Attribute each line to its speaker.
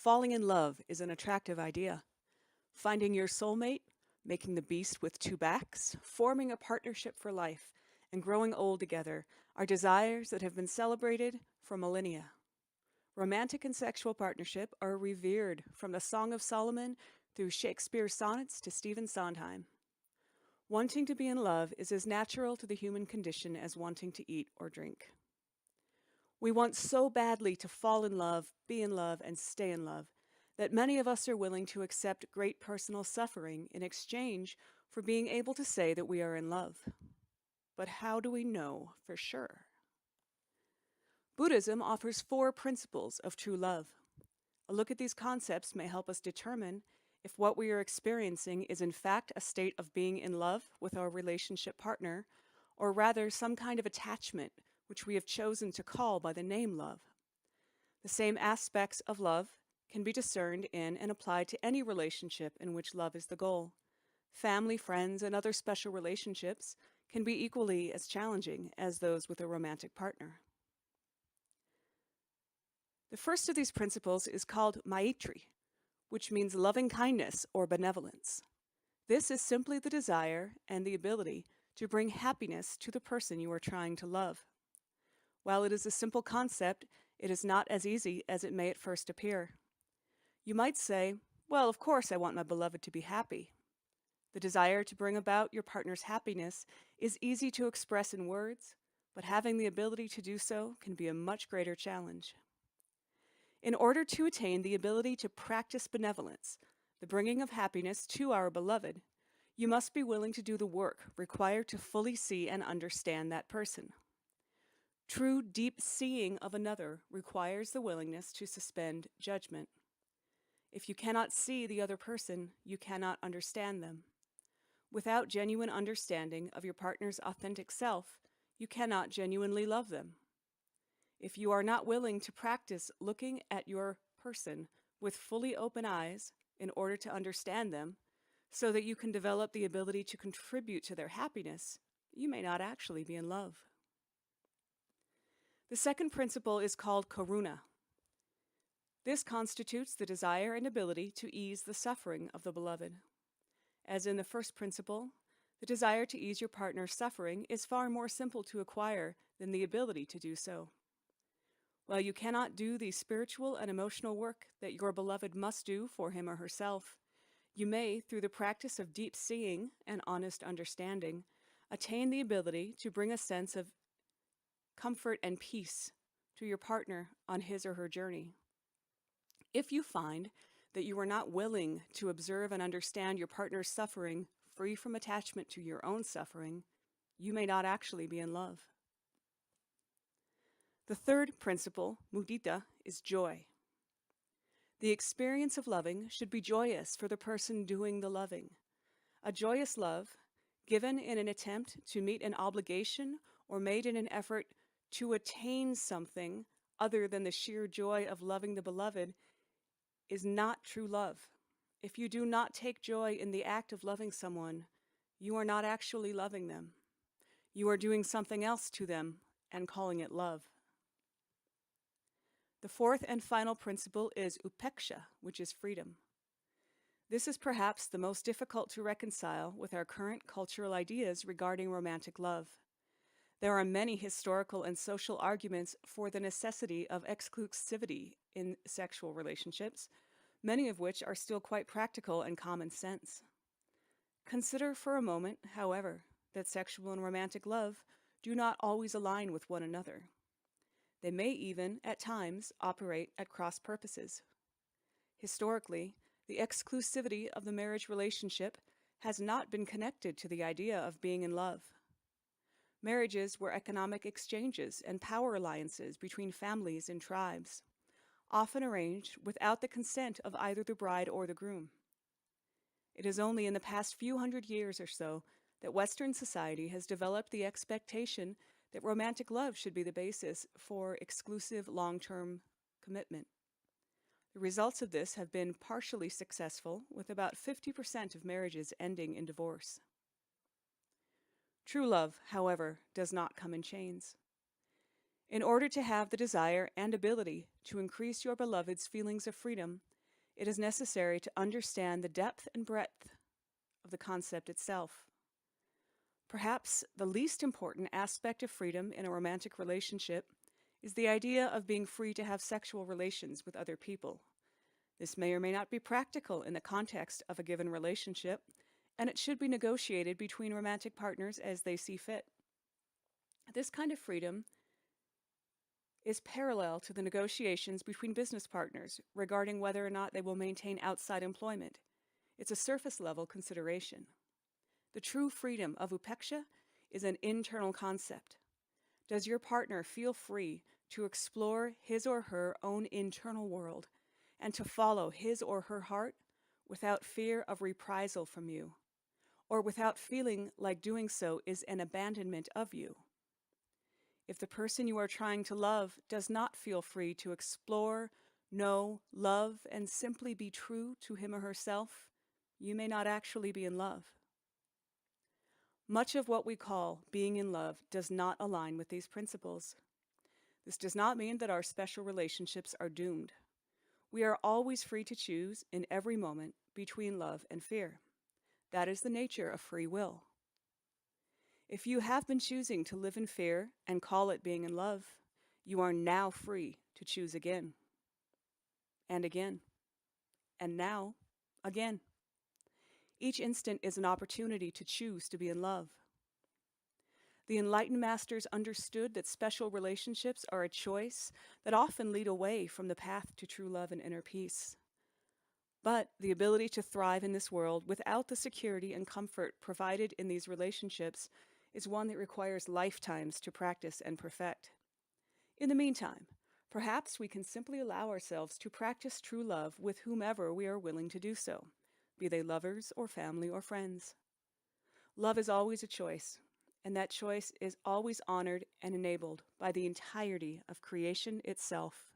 Speaker 1: Falling in love is an attractive idea. Finding your soulmate, making the beast with two backs, forming a partnership for life, and growing old together are desires that have been celebrated for millennia. Romantic and sexual partnership are revered from the Song of Solomon through Shakespeare's sonnets to Stephen Sondheim. Wanting to be in love is as natural to the human condition as wanting to eat or drink. We want so badly to fall in love, be in love, and stay in love that many of us are willing to accept great personal suffering in exchange for being able to say that we are in love. But how do we know for sure? Buddhism offers 4 principles of true love. A look at these concepts may help us determine if what we are experiencing is in fact a state of being in love with our relationship partner, or rather some kind of attachment which we have chosen to call by the name love. The same aspects of love can be discerned in and applied to any relationship in which love is the goal. Family, friends, and other special relationships can be equally as challenging as those with a romantic partner. The first of these principles is called Maitri, which means loving kindness or benevolence. This is simply the desire and the ability to bring happiness to the person you are trying to love. While it is a simple concept, it is not as easy as it may at first appear. You might say, well, of course I want my beloved to be happy. The desire to bring about your partner's happiness is easy to express in words, but having the ability to do so can be a much greater challenge. In order to attain the ability to practice benevolence, the bringing of happiness to our beloved, you must be willing to do the work required to fully see and understand that person. True deep seeing of another requires the willingness to suspend judgment. If you cannot see the other person, you cannot understand them. Without genuine understanding of your partner's authentic self, you cannot genuinely love them. If you are not willing to practice looking at your person with fully open eyes in order to understand them, so that you can develop the ability to contribute to their happiness, you may not actually be in love. The second principle is called karuna. This constitutes the desire and ability to ease the suffering of the beloved. As in the first principle, the desire to ease your partner's suffering is far more simple to acquire than the ability to do so. While you cannot do the spiritual and emotional work that your beloved must do for him or herself, you may, through the practice of deep seeing and honest understanding, attain the ability to bring a sense of comfort and peace to your partner on his or her journey. If you find that you are not willing to observe and understand your partner's suffering free from attachment to your own suffering, you may not actually be in love. The third principle, mudita, is joy. The experience of loving should be joyous for the person doing the loving. A joyous love, given in an attempt to meet an obligation or made in an effort to attain something other than the sheer joy of loving the beloved, is not true love. If you do not take joy in the act of loving someone, you are not actually loving them. You are doing something else to them and calling it love. The fourth and final principle is upeksha, which is freedom. This is perhaps the most difficult to reconcile with our current cultural ideas regarding romantic love. There are many historical and social arguments for the necessity of exclusivity in sexual relationships, many of which are still quite practical and common sense. Consider for a moment, however, that sexual and romantic love do not always align with one another. They may even, at times, operate at cross purposes. Historically, the exclusivity of the marriage relationship has not been connected to the idea of being in love. Marriages were economic exchanges and power alliances between families and tribes, often arranged without the consent of either the bride or the groom. It is only in the past few hundred years or so that Western society has developed the expectation that romantic love should be the basis for exclusive long-term commitment. The results of this have been partially successful, with about 50% of marriages ending in divorce. True love, however, does not come in chains. In order to have the desire and ability to increase your beloved's feelings of freedom, it is necessary to understand the depth and breadth of the concept itself. Perhaps the least important aspect of freedom in a romantic relationship is the idea of being free to have sexual relations with other people. This may or may not be practical in the context of a given relationship, and it should be negotiated between romantic partners as they see fit. This kind of freedom is parallel to the negotiations between business partners regarding whether or not they will maintain outside employment. It's a surface level consideration. The true freedom of upeksha is an internal concept. Does your partner feel free to explore his or her own internal world and to follow his or her heart without fear of reprisal from you, or without feeling like doing so is an abandonment of you? If the person you are trying to love does not feel free to explore, know, love, and simply be true to him or herself, you may not actually be in love. Much of what we call being in love does not align with these principles. This does not mean that our special relationships are doomed. We are always free to choose in every moment between love and fear. That is the nature of free will. If you have been choosing to live in fear and call it being in love, you are now free to choose again, and again, and now again. Each instant is an opportunity to choose to be in love. The enlightened masters understood that special relationships are a choice that often lead away from the path to true love and inner peace. But the ability to thrive in this world without the security and comfort provided in these relationships is one that requires lifetimes to practice and perfect. In the meantime, perhaps we can simply allow ourselves to practice true love with whomever we are willing to do so, be they lovers or family or friends. Love is always a choice, and that choice is always honored and enabled by the entirety of creation itself.